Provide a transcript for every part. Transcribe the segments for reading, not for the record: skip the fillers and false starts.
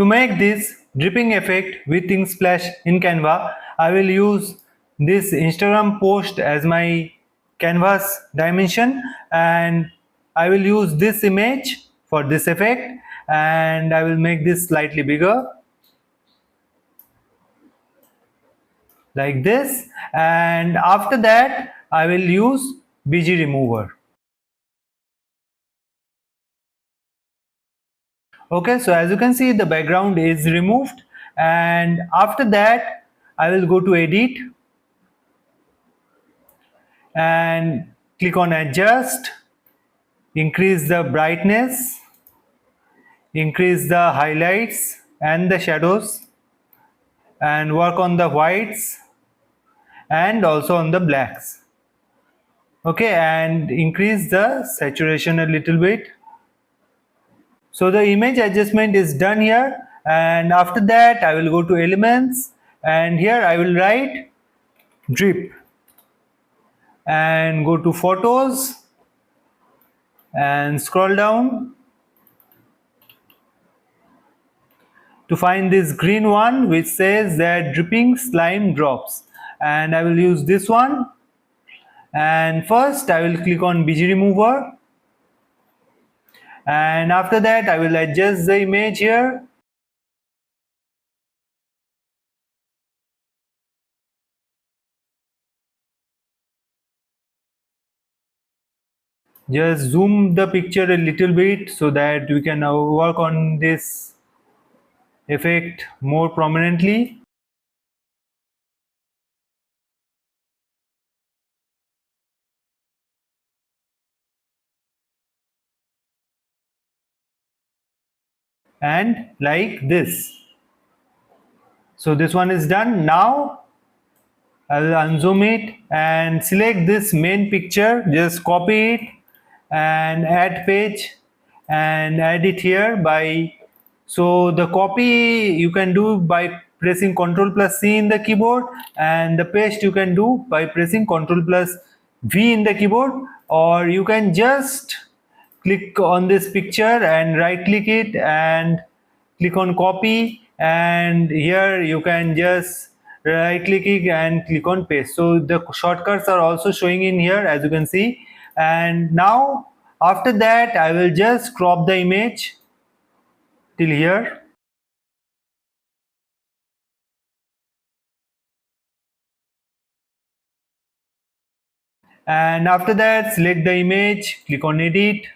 To make this dripping effect with ink splash in Canva, I will use this Instagram post as my canvas dimension, and I will use this image for this effect, and I will make this slightly bigger like this, and after that I will use BG remover. Okay, so as you can see, the background is removed, and after that I will go to edit and click on adjust, increase the brightness, increase the highlights and the shadows, and work on the whites and also on the blacks. Okay, and increase the saturation a little bit. So the image adjustment is done here, and after that I will go to elements, and here I will write drip and go to photos and scroll down to find this green one which says that dripping slime drops, and I will use this one. And first I will click on BG remover, and after that I will adjust the image here. Just zoom the picture a little bit so that we can now work on this effect more prominently. And like this. So this one is done. Now I will unzoom it and select this main picture, just copy it and add page and add it here by, so the copy you can do by pressing Ctrl plus C in the keyboard, and the paste you can do by pressing Ctrl plus V in the keyboard, or you can just click on this picture and right click it and click on copy, and here you can just right click it and click on paste. So the shortcuts are also showing in here, as you can see. And now after that I will just crop the image till here. And after that select the image, click on edit.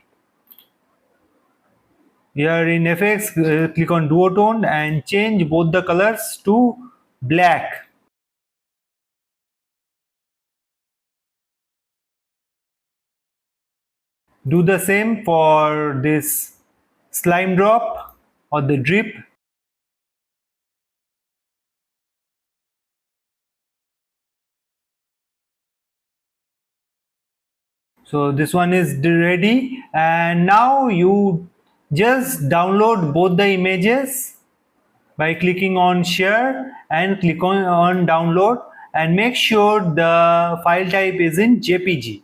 Here in effects, click on duotone and change both the colors to black. Do the same for this slime drop or the drip. So this one is ready, and now you just download both the images by clicking on share and click on download, and make sure the file type is in JPG.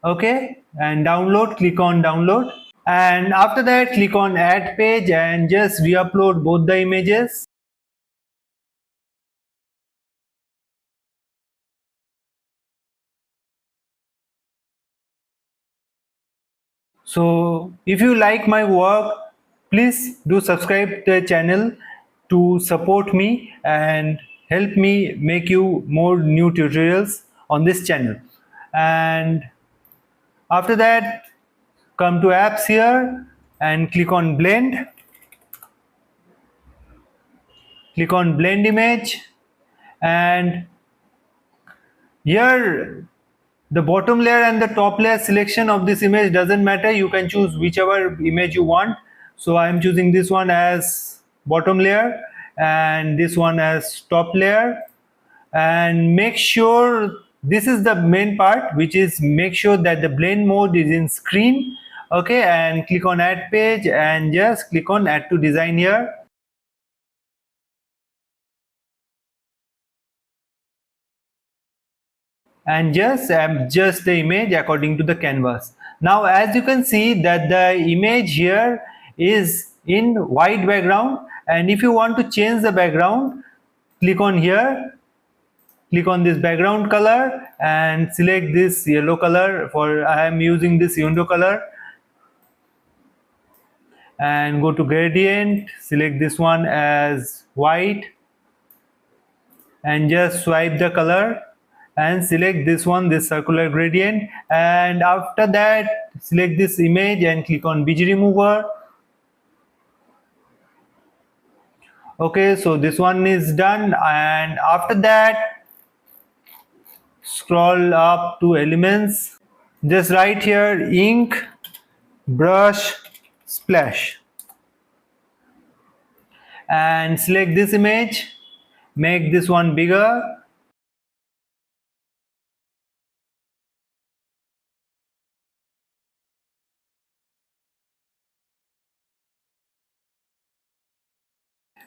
Okay, and download, click on download, and after that click on add page and just re-upload both the images. So if you like my work, please do subscribe the channel to support me and help me make you more new tutorials on this channel. And after that come to apps here and click on blend, click on blend image, and here the bottom layer and the top layer selection of this image doesn't matter, you can choose whichever image you want. So I am choosing this one as bottom layer and this one as top layer, and make sure this is the main part, which is make sure that the blend mode is in screen. Okay, and click on add page and just click on add to design here. And just adjust the image according to the canvas. Now as you can see that the image here is in white background, and if you want to change the background, click on here, click on this background color and select this yellow color. For I am using this yellow color, and go to gradient, select this one as white and just swipe the color and select this one, this circular gradient, and after that select this image and click on BG remover. Okay, so this one is done, and after that scroll up to elements, just write here ink brush splash and select this image, make this one bigger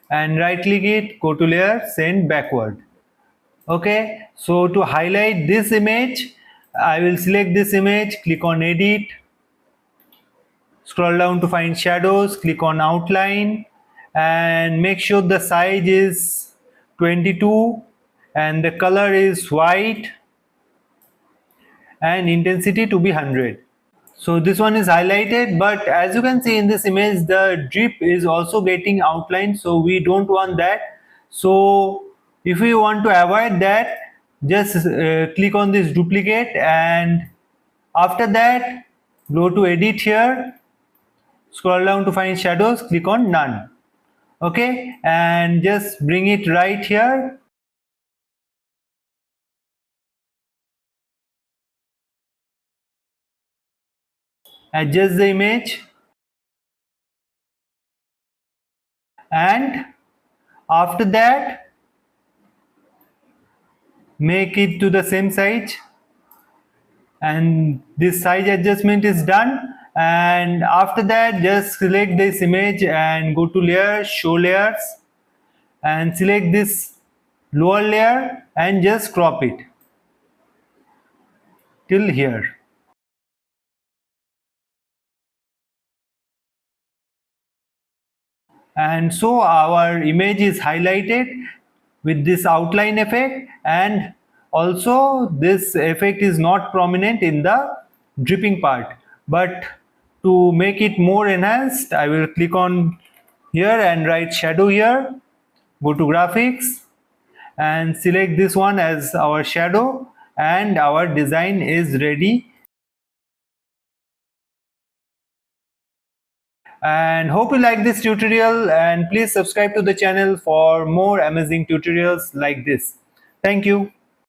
and right click it, go to layer, send backward. Okay, so to highlight this image, I will select this image, click on edit, scroll down to find shadows, click on outline and make sure the size is 22 and the color is white and intensity to be 100. So this one is highlighted, but as you can see in this image, the drip is also getting outlined, so we don't want that. So if we want to avoid that, just click on this duplicate, and after that go to edit here, scroll down to find shadows, click on none. Okay, and just bring it right here. Adjust the image, and after that make it to the same size, and this size adjustment is done. And after that just select this image and go to layer, show layers, and select this lower layer and just crop it till here. And so our image is highlighted with this outline effect, and also this effect is not prominent in the dripping part. But to make it more enhanced, I will click on here and write shadow here, go to graphics and select this one as our shadow, and our design is ready. And hope you like this tutorial, and please subscribe to the channel for more amazing tutorials like this. Thank you.